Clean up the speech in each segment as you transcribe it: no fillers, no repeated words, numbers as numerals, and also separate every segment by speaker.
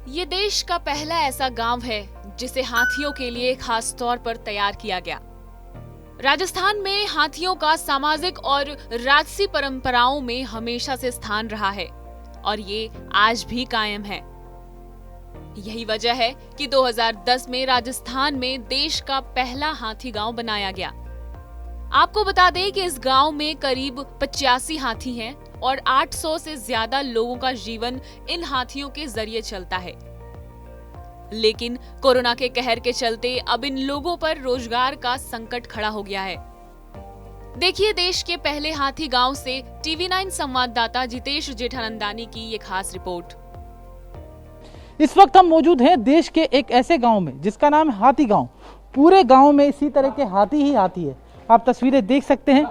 Speaker 1: ये देश का पहला ऐसा गांव है जिसे हाथियों के लिए खास तौर पर तैयार किया गया। राजस्थान में हाथियों का सामाजिक और राजसी परंपराओं में हमेशा से स्थान रहा है और ये आज भी कायम है। यही वजह है कि 2010 में राजस्थान में देश का पहला हाथी गांव बनाया गया। आपको बता दें कि इस गांव में करीब 85 हाथी हैं और 800 से ज्यादा लोगों का जीवन इन हाथियों के जरिए चलता है। लेकिन कोरोना के कहर के चलते अब इन लोगों पर रोजगार का संकट खड़ा हो गया है। देखिए देश के पहले हाथी गांव से TV9 संवाददाता जितेश जेठानंदानी की ये खास रिपोर्ट।
Speaker 2: इस वक्त हम मौजूद हैं देश के एक ऐसे गांव में जिसका नाम है हाथी गांव। पूरे गांव में इसी तरह के हाथी ही हाथी है। आप तस्वीरें देख सकते हैं।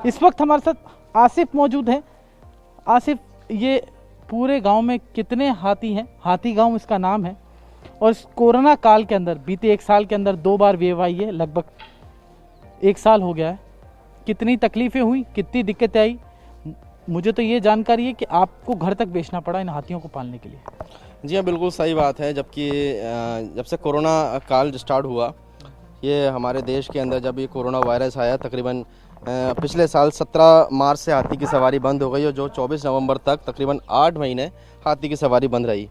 Speaker 2: इस वक्त हमारे साथ आसिफ मौजूद है। आसिफ, ये पूरे गांव में कितने हाथी हैं? हाथी गांव इसका नाम है और इस कोरोना काल के अंदर बीते एक साल के अंदर 2 बार वेव आई है। लगभग 1 साल हो गया है। कितनी तकलीफें हुई, कितनी दिक्कतें आई? मुझे तो ये जानकारी है कि आपको घर तक बेचना पड़ा इन हाथियों को पालने के लिए।
Speaker 3: जी हाँ, बिल्कुल सही बात है। जब से कोरोना काल स्टार्ट हुआ, ये हमारे देश के अंदर जब ये कोरोना वायरस आया, तकरीबन पिछले साल 17 मार्च से हाथी की सवारी बंद हो गई और जो 24 नवंबर तक तकरीबन 8 महीने हाथी की सवारी बंद रही।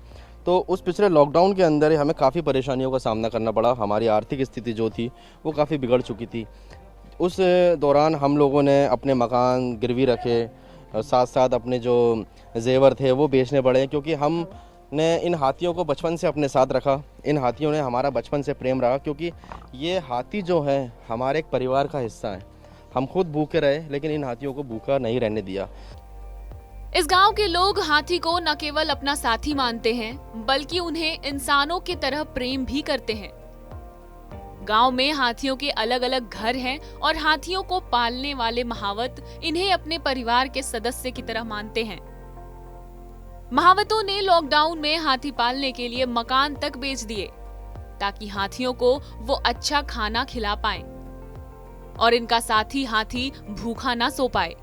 Speaker 3: तो उस पिछले लॉकडाउन के अंदर हमें काफ़ी परेशानियों का सामना करना पड़ा। हमारी आर्थिक स्थिति जो थी वो काफ़ी बिगड़ चुकी थी। उस दौरान हम लोगों ने अपने मकान गिरवी रखे और साथ साथ अपने जो जेवर थे वो बेचने पड़े, क्योंकि हमने इन हाथियों को बचपन से अपने साथ रखा। इन हाथियों ने हमारा बचपन से प्रेम रहा, क्योंकि ये हाथी जो है हमारे एक परिवार का हिस्सा है। हम खुद भूखे रहे लेकिन इन हाथियों को भूखा नहीं रहने दिया।
Speaker 1: इस गांव के लोग हाथी को न केवल अपना साथी मानते हैं बल्कि उन्हें इंसानों की तरह प्रेम भी करते हैं। गांव में हाथियों के अलग अलग घर हैं और हाथियों को पालने वाले महावत इन्हें अपने परिवार के सदस्य की तरह मानते हैं। महावतों ने लॉकडाउन में हाथी पालने के लिए मकान तक बेच दिए ताकि हाथियों को वो अच्छा खाना खिला पाएं और इनका साथी हाथी भूखा ना सो पाए।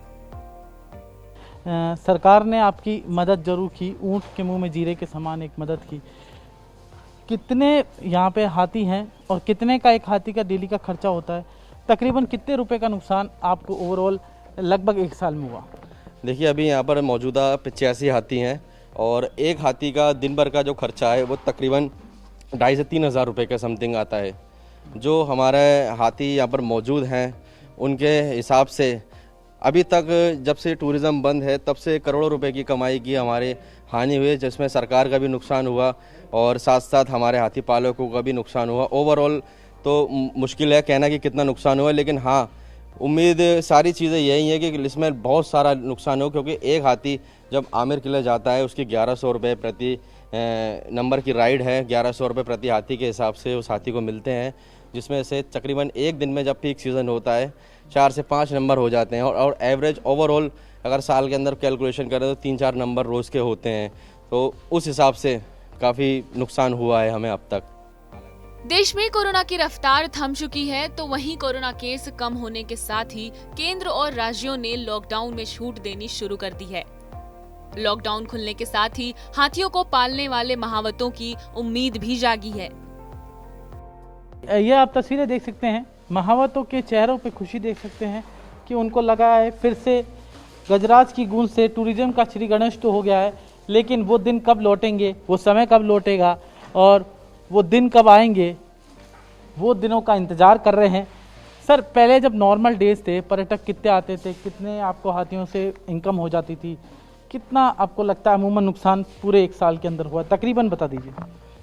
Speaker 2: सरकार ने आपकी मदद जरूर की, ऊंट के मुंह में जीरे के समान एक मदद की। कितने यहाँ पे हाथी हैं और कितने का एक हाथी का डेली का खर्चा होता है? तकरीबन कितने रुपए का नुकसान आपको ओवरऑल लगभग 1 साल में हुआ?
Speaker 3: देखिए, अभी यहाँ पर मौजूदा 85 हाथी हैं और एक हाथी का दिन भर का जो खर्चा है वो तकरीबन 2,500 से 3,000 रुपये के समथिंग आता है। जो हमारे हाथी यहाँ पर मौजूद हैं उनके हिसाब से अभी तक जब से टूरिज़्म बंद है तब से करोड़ों रुपए की कमाई की हमारे हानि हुई, जिसमें सरकार का भी नुकसान हुआ और साथ साथ हमारे हाथी पालकों का भी नुकसान हुआ। ओवरऑल तो मुश्किल है कहना कि कितना नुकसान हुआ, लेकिन हाँ, उम्मीद सारी चीज़ें यही है कि इसमें बहुत सारा नुकसान हो, क्योंकि एक हाथी जब आमिर किले जाता है उसकी 1100 रुपये प्रति नंबर की राइड है। 1100 रुपये प्रति हाथी के हिसाब से उस हाथी को मिलते हैं, जिसमें से तकरीबन एक दिन में जब पीक सीज़न होता है 4 से 5 नंबर हो जाते हैं और एवरेज ओवरऑल अगर साल के अंदर कैलकुलेशन करें तो 3-4 नंबर रोज़ के होते हैं। तो उस हिसाब से काफ़ी नुकसान हुआ है हमें अब तक।
Speaker 1: देश में कोरोना की रफ्तार थम चुकी है, तो वहीं कोरोना केस कम होने के साथ ही केंद्र और राज्यों ने लॉकडाउन में छूट देनी शुरू कर दी है। लॉकडाउन खुलने के साथ ही हाथियों को पालने वाले महावतों की उम्मीद भी जागी है।
Speaker 2: ये आप तस्वीरें देख सकते हैं। महावतों के चेहरों पे खुशी देख सकते हैं कि उनको लगा है फिर से गजराज की गूंज से टूरिज्म का श्री गणेश तो हो गया है, लेकिन वो दिन कब लौटेंगे, वो समय कब लौटेगा और वो दिन कब आएंगे, वो दिनों का इंतजार कर रहे हैं। सर, पहले जब नॉर्मल डेज थे पर्यटक कितने आते थे, कितने आपको हाथियों से इनकम हो जाती थी, कितना आपको लगता है अमूमन नुकसान पूरे 1 साल के अंदर हुआ, तकरीबन बता दीजिए।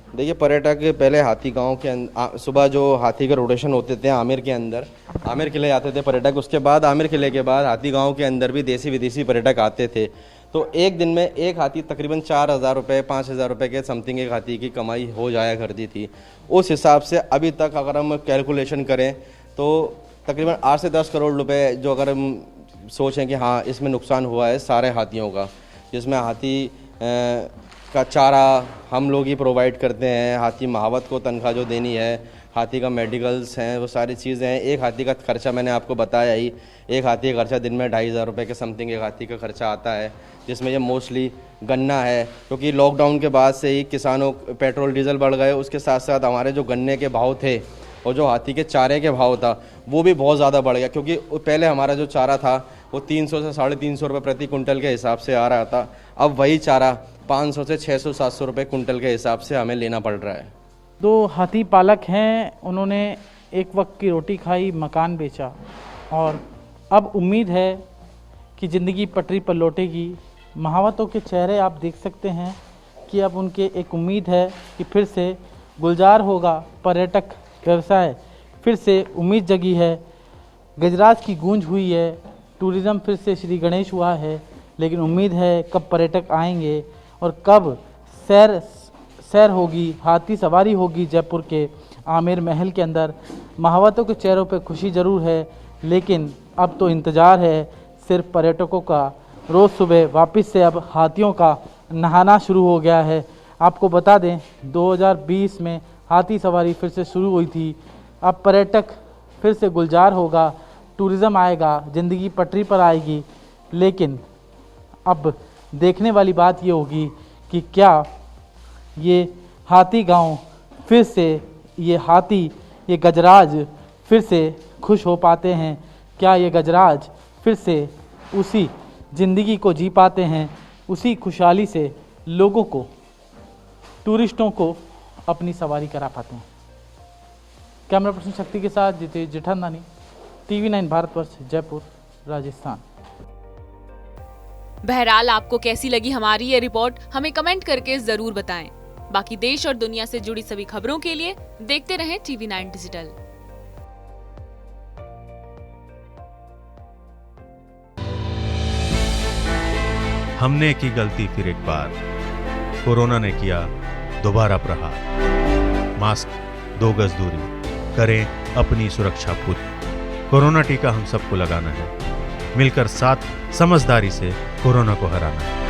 Speaker 3: देखिए, पर्यटक पहले हाथी गांव के सुबह जो हाथी के रोटेशन होते थे आमिर के अंदर, आमिर किले आते थे पर्यटक। उसके बाद आमिर किले के बाद हाथी गांव के अंदर भी देसी विदेशी पर्यटक आते थे। तो एक दिन में एक हाथी तकरीबन 4,000 रुपये 5,000 रुपये के समथिंग एक हाथी की कमाई हो जाया करती थी। उस हिसाब से अभी तक अगर हम कैलकुलेशन करें तो तकरीबन 8 से 10 करोड़ रुपए जो अगर हम सोचें कि हाँ इसमें नुकसान हुआ है सारे हाथियों का, जिसमें हाथी का चारा हम लोग ही प्रोवाइड करते हैं, हाथी महावत को तनख्वाह जो देनी है, हाथी का मेडिकल्स हैं, वो सारी चीज़ें हैं। एक हाथी का खर्चा मैंने आपको बताया ही, एक हाथी का खर्चा दिन में 2,500 रुपये के समथिंग एक हाथी का खर्चा आता है, जिसमें ये मोस्टली गन्ना है, क्योंकि लॉकडाउन के बाद से ही किसानों पेट्रोल डीजल बढ़ गए, उसके साथ साथ हमारे जो गन्ने के भाव थे और जो हाथी के चारे के भाव था वो भी बहुत ज़्यादा बढ़ गया, क्योंकि पहले हमारा जो चारा था वो 300 से 350 रुपये प्रति कुंटल के हिसाब से आ रहा था, अब वही चारा 500 से 600-700 रुपये कुंटल के हिसाब से हमें लेना पड़ रहा है।
Speaker 2: 2 हाथी पालक हैं, उन्होंने एक वक्त की रोटी खाई, मकान बेचा और अब उम्मीद है कि ज़िंदगी पटरी पर लौटेगी। महावतों के चेहरे आप देख सकते हैं कि अब उनके एक उम्मीद है कि फिर से गुलजार होगा पर्यटक व्यवसाय, फिर से उम्मीद जगी है, गजराज की गूंज हुई है, टूरिज़्म फिर से श्री गणेश हुआ है। लेकिन उम्मीद है कब पर्यटक आएंगे और कब सैर होगी, हाथी सवारी होगी जयपुर के आमेर महल के अंदर। महावतों के चेहरों पे खुशी ज़रूर है, लेकिन अब तो इंतज़ार है सिर्फ पर्यटकों का। रोज़ सुबह वापस से अब हाथियों का नहाना शुरू हो गया है। आपको बता दें 2020 में हाथी सवारी फिर से शुरू हुई थी। अब पर्यटक फिर से गुलजार होगा, टूरिज़्म आएगा, ज़िंदगी पटरी पर आएगी। लेकिन अब देखने वाली बात ये होगी कि क्या ये हाथी गांव फिर से, ये हाथी, ये गजराज फिर से खुश हो पाते हैं? क्या ये गजराज फिर से उसी ज़िंदगी को जी पाते हैं, उसी खुशहाली से लोगों को, टूरिस्टों को अपनी सवारी करा पाते हैं? कैमरा पर्सन शक्ति के साथ जितेश जेठंदानी, TV9 भारतवर्ष, जयपुर, राजस्थान।
Speaker 1: बहरहाल आपको कैसी लगी हमारी ये रिपोर्ट, हमें कमेंट करके जरूर बताएं। बाकी देश और दुनिया से जुड़ी सभी खबरों के लिए देखते रहें TV9 डिजिटल।
Speaker 4: हमने की गलती फिर एक बार, कोरोना ने किया दोबारा प्रहार। मास्क, 2 गज दूरी, करें अपनी सुरक्षा पूरी। कोरोना टीका हम सबको लगाना है, मिलकर साथ समझदारी से कोरोना को हराना है।